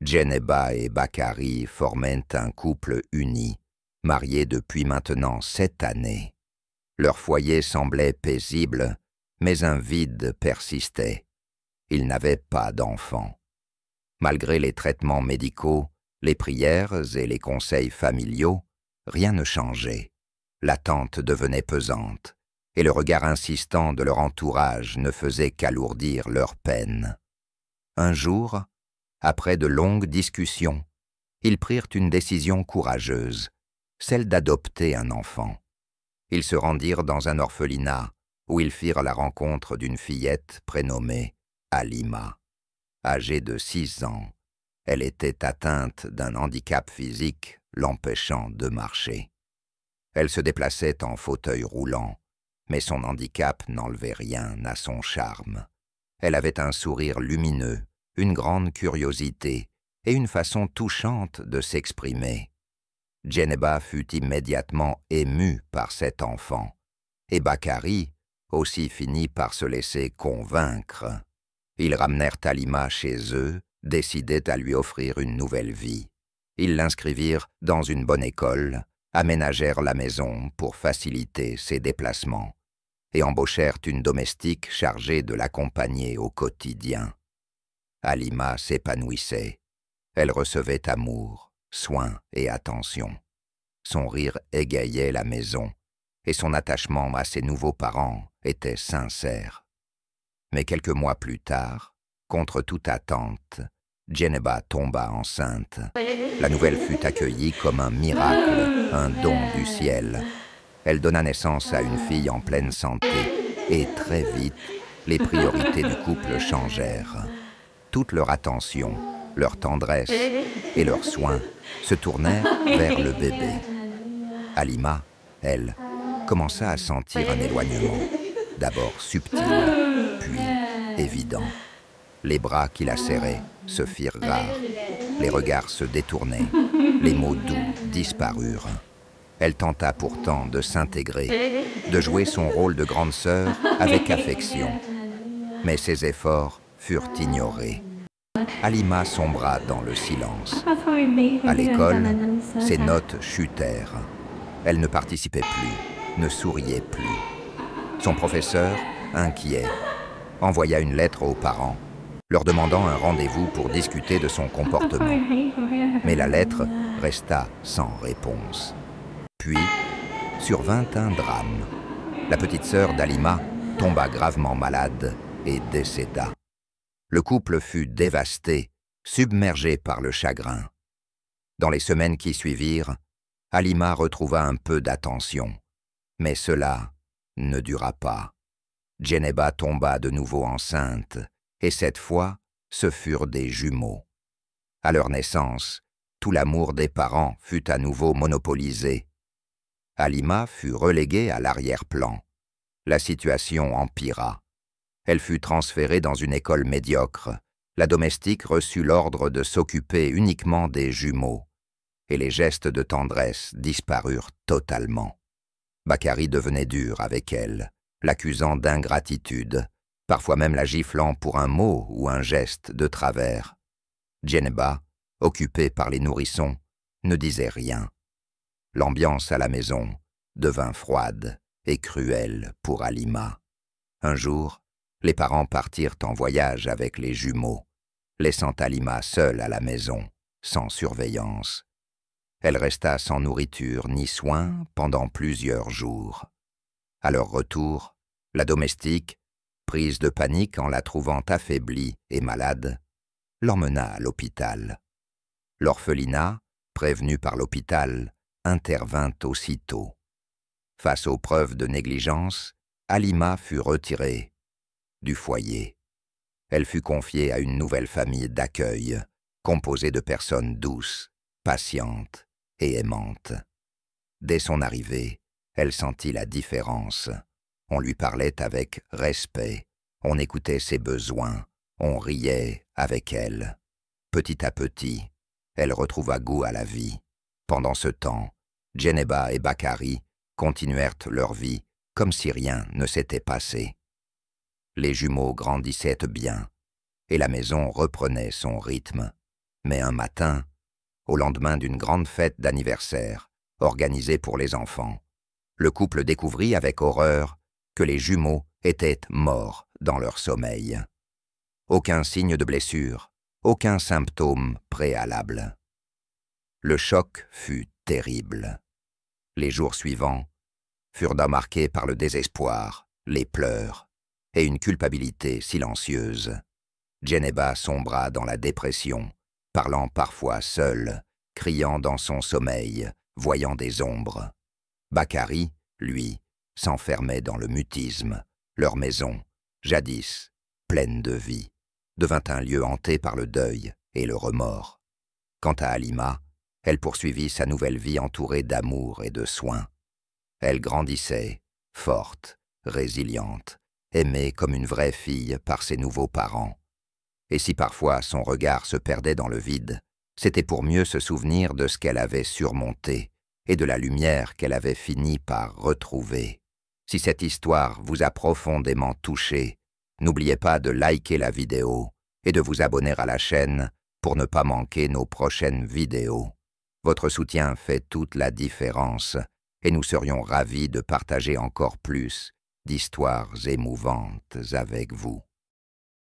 Djeneba et Bakary formaient un couple uni, marié depuis maintenant 7 années. Leur foyer semblait paisible, mais un vide persistait. Ils n'avaient pas d'enfants. Malgré les traitements médicaux, les prières et les conseils familiaux, rien ne changeait. L'attente devenait pesante, et le regard insistant de leur entourage ne faisait qu'alourdir leur peine. Un jour, après de longues discussions, ils prirent une décision courageuse, celle d'adopter un enfant. Ils se rendirent dans un orphelinat où ils firent la rencontre d'une fillette prénommée Halima. Âgée de 6 ans, elle était atteinte d'un handicap physique l'empêchant de marcher. Elle se déplaçait en fauteuil roulant, mais son handicap n'enlevait rien à son charme. Elle avait un sourire lumineux, une grande curiosité et une façon touchante de s'exprimer. Djeneba fut immédiatement ému par cet enfant, et Bakary aussi finit par se laisser convaincre. Ils ramenèrent Halima chez eux, décidés à lui offrir une nouvelle vie. Ils l'inscrivirent dans une bonne école, aménagèrent la maison pour faciliter ses déplacements, et embauchèrent une domestique chargée de l'accompagner au quotidien. Halima s'épanouissait. Elle recevait amour, soins et attention. Son rire égayait la maison, et son attachement à ses nouveaux parents était sincère. Mais quelques mois plus tard, contre toute attente, Djeneba tomba enceinte. La nouvelle fut accueillie comme un miracle, un don du ciel. Elle donna naissance à une fille en pleine santé, et très vite, les priorités du couple changèrent. Toute leur attention, leur tendresse et leurs soins se tournèrent vers le bébé. Halima, elle, commença à sentir un éloignement, d'abord subtil, puis évident. Les bras qui la serraient se firent rares, les regards se détournaient, les mots doux disparurent. Elle tenta pourtant de s'intégrer, de jouer son rôle de grande sœur avec affection. Mais ses efforts furent ignorés. Halima sombra dans le silence. À l'école, ses notes chutèrent. Elle ne participait plus, ne souriait plus. Son professeur, inquiet, envoya une lettre aux parents, leur demandant un rendez-vous pour discuter de son comportement. Mais la lettre resta sans réponse. Puis, survint un drame. La petite sœur d'Halima tomba gravement malade et décéda. Le couple fut dévasté, submergé par le chagrin. Dans les semaines qui suivirent, Halima retrouva un peu d'attention. Mais cela ne dura pas. Djeneba tomba de nouveau enceinte, et cette fois, ce furent des jumeaux. À leur naissance, tout l'amour des parents fut à nouveau monopolisé. Halima fut reléguée à l'arrière-plan. La situation empira. Elle fut transférée dans une école médiocre. La domestique reçut l'ordre de s'occuper uniquement des jumeaux, et les gestes de tendresse disparurent totalement. Bakary devenait dur avec elle, l'accusant d'ingratitude, parfois même la giflant pour un mot ou un geste de travers. Djeneba, occupée par les nourrissons, ne disait rien. L'ambiance à la maison devint froide et cruelle pour Halima. Un jour, les parents partirent en voyage avec les jumeaux, laissant Halima seule à la maison, sans surveillance. Elle resta sans nourriture ni soins pendant plusieurs jours. À leur retour, la domestique, prise de panique en la trouvant affaiblie et malade, l'emmena à l'hôpital. L'orphelinat, prévenu par l'hôpital, intervint aussitôt. Face aux preuves de négligence, Halima fut retirée du foyer. Elle fut confiée à une nouvelle famille d'accueil, composée de personnes douces, patientes et aimantes. Dès son arrivée, elle sentit la différence. On lui parlait avec respect, on écoutait ses besoins, on riait avec elle. Petit à petit, elle retrouva goût à la vie. Pendant ce temps, Djeneba et Bakary continuèrent leur vie comme si rien ne s'était passé. Les jumeaux grandissaient bien, et la maison reprenait son rythme. Mais un matin, au lendemain d'une grande fête d'anniversaire, organisée pour les enfants, le couple découvrit avec horreur que les jumeaux étaient morts dans leur sommeil. Aucun signe de blessure, aucun symptôme préalable. Le choc fut terrible. Les jours suivants furent marqués par le désespoir, les pleurs et une culpabilité silencieuse. Djeneba sombra dans la dépression, parlant parfois seule, criant dans son sommeil, voyant des ombres. Bakary, lui, s'enfermait dans le mutisme. Leur maison, jadis pleine de vie, devint un lieu hanté par le deuil et le remords. Quant à Halima, elle poursuivit sa nouvelle vie entourée d'amour et de soins. Elle grandissait, forte, résiliente, aimée comme une vraie fille par ses nouveaux parents. Et si parfois son regard se perdait dans le vide, c'était pour mieux se souvenir de ce qu'elle avait surmonté et de la lumière qu'elle avait fini par retrouver. Si cette histoire vous a profondément touché, n'oubliez pas de liker la vidéo et de vous abonner à la chaîne pour ne pas manquer nos prochaines vidéos. Votre soutien fait toute la différence et nous serions ravis de partager encore plus d'histoires émouvantes avec vous.